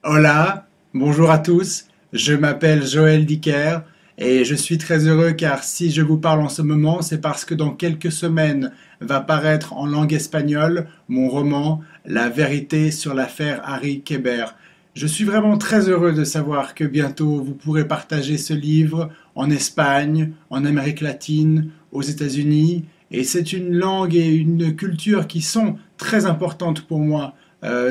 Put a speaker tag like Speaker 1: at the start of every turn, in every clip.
Speaker 1: Hola, bonjour à tous, je m'appelle Joël Dicker et je suis très heureux car si je vous parle en ce moment, c'est parce que dans quelques semaines va paraître en langue espagnole mon roman La vérité sur l'affaire Harry Kéber. Je suis vraiment très heureux de savoir que bientôt vous pourrez partager ce livre en Espagne, en Amérique latine, aux États-Unis et c'est une langue et une culture qui sont très importantes pour moi.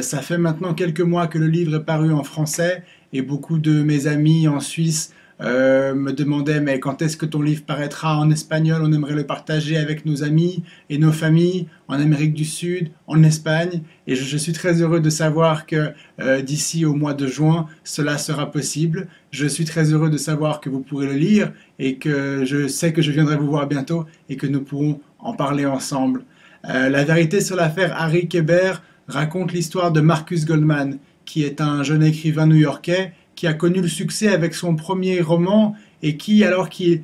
Speaker 1: Ça fait maintenant quelques mois que le livre est paru en français et beaucoup de mes amis en Suisse me demandaient mais quand est-ce que ton livre paraîtra en espagnol? On aimerait le partager avec nos amis et nos familles en Amérique du Sud, en Espagne. Et je suis très heureux de savoir que d'ici au mois de juin, cela sera possible. Je suis très heureux de savoir que vous pourrez le lire et que je sais que je viendrai vous voir bientôt et que nous pourrons en parler ensemble. La vérité sur l'affaire Harry Kéber raconte l'histoire de Marcus Goldman, qui est un jeune écrivain new-yorkais qui a connu le succès avec son premier roman et qui, alors qu'il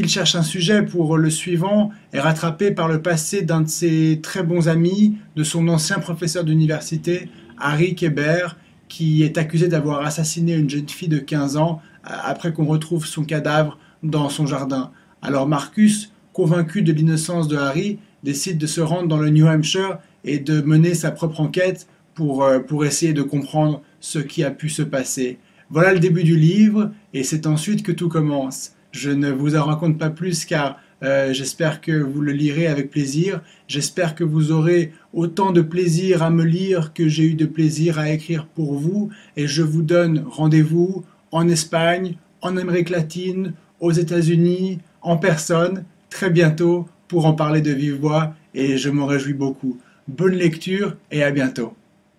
Speaker 1: cherche un sujet pour le suivant, est rattrapé par le passé d'un de ses très bons amis, de son ancien professeur d'université, Harry Kéber, qui est accusé d'avoir assassiné une jeune fille de 15 ans après qu'on retrouve son cadavre dans son jardin. Alors Marcus, convaincu de l'innocence de Harry, décide de se rendre dans le New Hampshire et de mener sa propre enquête pour essayer de comprendre ce qui a pu se passer. Voilà le début du livre et c'est ensuite que tout commence. Je ne vous en raconte pas plus car j'espère que vous le lirez avec plaisir. J'espère que vous aurez autant de plaisir à me lire que j'ai eu de plaisir à écrire pour vous et je vous donne rendez-vous en Espagne, en Amérique latine, aux États-Unis, en personne, très bientôt pour en parler de vive voix et je m'en réjouis beaucoup. Bonne lecture et à bientôt.